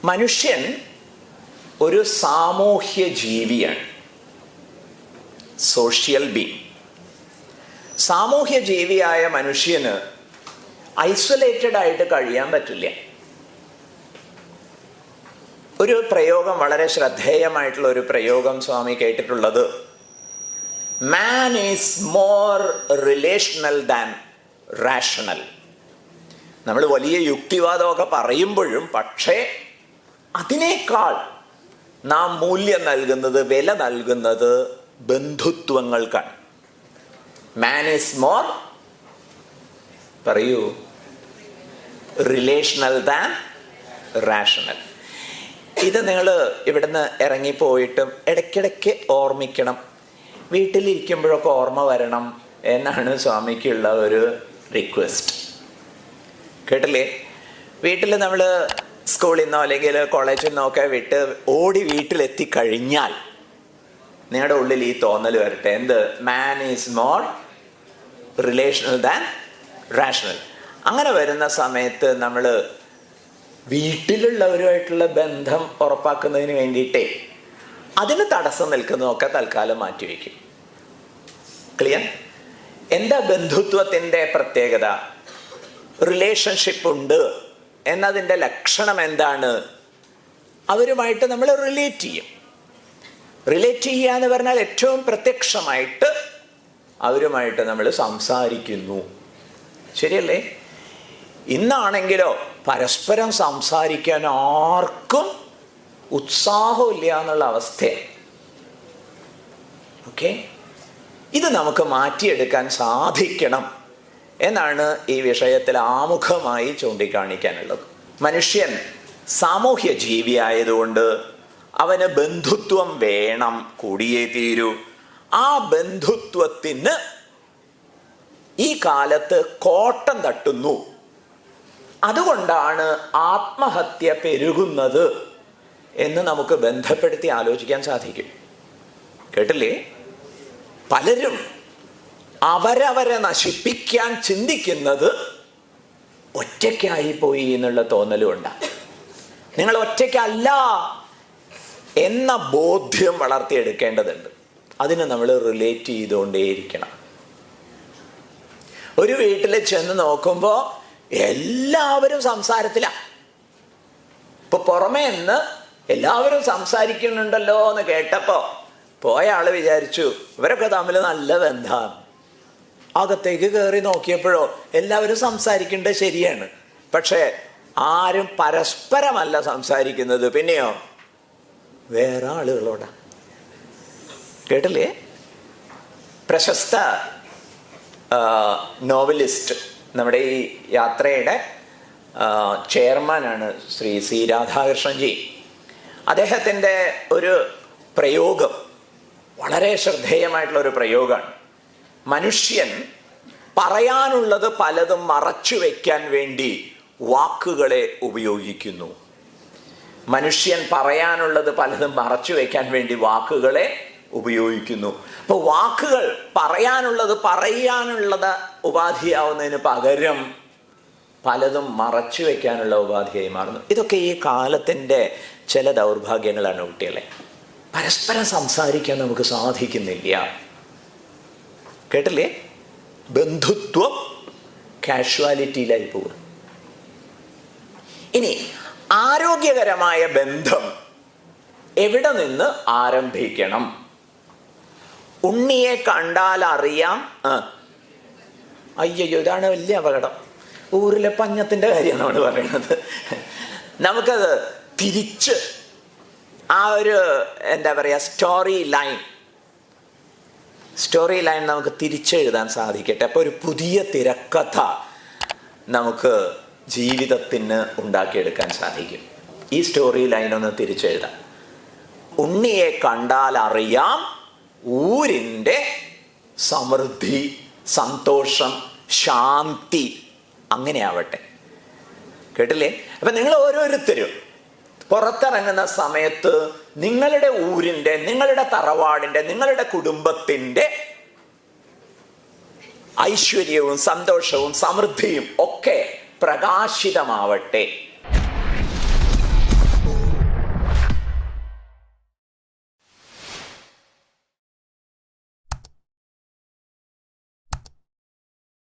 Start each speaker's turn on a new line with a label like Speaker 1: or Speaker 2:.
Speaker 1: മനുഷ്യൻ ഒരു സാമൂഹ്യ ജീവിയാണ്, സോഷ്യൽ ബീങ്. സാമൂഹ്യ ജീവിയായ മനുഷ്യന് ഐസൊലേറ്റഡ് ആയിട്ട് കഴിയാൻ പറ്റില്ല. ഒരു പ്രയോഗം, വളരെ ശ്രദ്ധേയമായിട്ടുള്ള ഒരു പ്രയോഗം സ്വാമി കേട്ടിട്ടുള്ളത്, man is more relational than rational. നമ്മൾ വലിയ യുക്തിവാദമൊക്കെ പറയുമ്പോഴും പക്ഷേ അതിനേക്കാൾ നാം മൂല്യം നൽകുന്നത്, വില നൽകുന്നത് ബന്ധുത്വങ്ങൾക്കാണ്. മാൻ ഈസ് മോർ, പറയൂ, റിലേഷണൽ ദാൻ റാഷണൽ. ഇത് നിങ്ങൾ ഇവിടുന്ന് ഇറങ്ങിപ്പോയിട്ടും ഇടയ്ക്കിടയ്ക്ക് ഓർമ്മിക്കണം, വീട്ടിലിരിക്കുമ്പോഴൊക്കെ ഓർമ്മ വരണം എന്നാണ് സ്വാമിക്കുള്ള ഒരു റിക്വസ്റ്റ്. കേട്ടില്ലേ? വീട്ടിൽ നമ്മൾ സ്കൂളിൽ നിന്നോ അല്ലെങ്കിൽ കോളേജിൽ നിന്നോ ഒക്കെ വിട്ട് ഓടി വീട്ടിലെത്തിക്കഴിഞ്ഞാൽ നിങ്ങളുടെ ഉള്ളിൽ ഈ തോന്നൽ വരട്ടെ, എന്ത്? Man is more relational than rational. അങ്ങനെ വരുന്ന സമയത്ത് നമ്മൾ വീട്ടിലുള്ളവരുമായിട്ടുള്ള ബന്ധം ഉറപ്പാക്കുന്നതിന് വേണ്ടിയിട്ടേ അതിന് തടസ്സം നിൽക്കുന്നതൊക്കെ തൽക്കാലം മാറ്റിവെക്കും. ക്ലിയർ? എന്താ ബന്ധുത്വത്തിൻ്റെ പ്രത്യേകത? റിലേഷൻഷിപ്പ് ഉണ്ട് എന്നതിൻ്റെ ലക്ഷണം എന്താണ്? അവരുമായിട്ട് നമ്മൾ റിലേറ്റ് ചെയ്യും. റിലേറ്റ് ചെയ്യുക എന്ന് പറഞ്ഞാൽ ഏറ്റവും പ്രത്യക്ഷമായിട്ട് അവരുമായിട്ട് നമ്മൾ സംസാരിക്കുന്നു. ശരിയല്ലേ? ഇന്നാണെങ്കിലോ പരസ്പരം സംസാരിക്കാൻ ആർക്കും ഉത്സാഹമില്ല എന്നുള്ള അവസ്ഥയാണ്. ഓക്കെ, ഇത് നമുക്ക് മാറ്റിയെടുക്കാൻ സാധിക്കണം എന്നാണ് ഈ വിഷയത്തിൽ ആമുഖമായി ചൂണ്ടിക്കാണിക്കാനുള്ളത്. മനുഷ്യൻ സാമൂഹ്യ ജീവിയായതുകൊണ്ട് അവന് ബന്ധുത്വം വേണം, കൂടിയേ തീരൂ. ആ ബന്ധുത്വത്തിന് ഈ കാലത്ത് കോട്ടം തട്ടുന്നു. അതുകൊണ്ടാണ് ആത്മഹത്യ പെരുകുന്നത് എന്ന് നമുക്ക് ബന്ധപ്പെടുത്തി ആലോചിക്കാൻ സാധിക്കും. കേട്ടില്ലേ? പലരും അവരവരെ നശിപ്പിക്കാൻ ചിന്തിക്കുന്നത് ഒറ്റയ്ക്കായി പോയി എന്നുള്ള തോന്നലും ഉണ്ടാകും. നിങ്ങൾ ഒറ്റയ്ക്കല്ല എന്ന ബോധ്യം വളർത്തിയെടുക്കേണ്ടതുണ്ട്. അതിന് നമ്മൾ റിലേറ്റ് ചെയ്തുകൊണ്ടേയിരിക്കണം. ഒരു വീട്ടിൽ ചെന്ന് നോക്കുമ്പോൾ എല്ലാവരും സംസാരത്തിലാണ്. ഇപ്പൊ പുറമേ നിന്ന് എല്ലാവരും സംസാരിക്കുന്നുണ്ടല്ലോ എന്ന് കേട്ടപ്പോ പോയ ആള് വിചാരിച്ചു ഇവരൊക്കെ തമ്മിൽ നല്ല ബന്ധമാണ്. അകത്തേക്ക് കയറി നോക്കിയപ്പോഴോ എല്ലാവരും സംസാരിക്കേണ്ടത് ശരിയാണ്, പക്ഷെ ആരും പരസ്പരമല്ല സംസാരിക്കുന്നത്. പിന്നെയോ വേറെ ആളുകളോടാ. കേട്ടില്ലേ? പ്രശസ്ത നോവലിസ്റ്റ്, നമ്മുടെ ഈ യാത്രയുടെ ചെയർമാനാണ് ശ്രീ സി രാധാകൃഷ്ണൻജി. അദ്ദേഹത്തിൻ്റെ ഒരു പ്രയോഗം വളരെ ശ്രദ്ധേയമായിട്ടുള്ള ഒരു പ്രയോഗമാണ്. മനുഷ്യൻ പറയാനുള്ളത് പലതും മറച്ചു വയ്ക്കാൻ വേണ്ടി വാക്കുകളെ ഉപയോഗിക്കുന്നു. മനുഷ്യൻ പറയാനുള്ളത് പലതും മറച്ചു വയ്ക്കാൻ വേണ്ടി വാക്കുകളെ ഉപയോഗിക്കുന്നു. അപ്പോൾ വാക്കുകൾ പറയാനുള്ളത് ഉപാധിയാവുന്നതിന് പകരം പലതും മറച്ചു വയ്ക്കാനുള്ള ഉപാധിയായി മാറുന്നു. ഇതൊക്കെ ഈ കാലത്തിൻ്റെ ചില ദൗർഭാഗ്യങ്ങളാണ് കുട്ടികളെ. പരസ്പരം സംസാരിക്കാൻ നമുക്ക് സാധിക്കുന്നില്ല. കേട്ടില്ലേ? ബന്ധുത്വം കാഷ്വാലിറ്റിയിലായി പോകും. ഇനി ആരോഗ്യകരമായ ബന്ധം എവിടെ നിന്ന് ആരംഭിക്കണം? ഉണ്ണിയെ കണ്ടാൽ അറിയാം. അയ്യോ, ഇതാണ് വലിയ അപകടം. ഊരിലെ പഞ്ഞത്തിൻ്റെ കാര്യമാണ് നമ്മൾ പറയുന്നത്. നമുക്കത് തിരിച്ച് ആ ഒരു എന്താ പറയുക, സ്റ്റോറി ലൈൻ നമുക്ക് തിരിച്ചെഴുതാൻ സാധിക്കട്ടെ. അപ്പോൾ ഒരു പുതിയ തിരക്കഥ നമുക്ക് ജീവിതത്തിന് ഉണ്ടാക്കിയെടുക്കാൻ സാധിക്കും. ഈ സ്റ്റോറി ലൈനൊന്ന് തിരിച്ചെഴുതാം. ഉണ്ണിയെ കണ്ടാൽ അറിയാം ഊരിൻ്റെ സമൃദ്ധി, സന്തോഷം, ശാന്തി. അങ്ങനെ ആവട്ടെ. കേട്ടില്ലേ? അപ്പം നിങ്ങൾ ഓരോരുത്തരും പുറത്തിറങ്ങുന്ന സമയത്ത് നിങ്ങളുടെ ഊരിൻ്റെ, നിങ്ങളുടെ തറവാടിൻ്റെ, നിങ്ങളുടെ കുടുംബത്തിൻ്റെ ഐശ്വര്യവും സന്തോഷവും സമൃദ്ധിയും ഒക്കെ പ്രകാശിതമാവട്ടെ.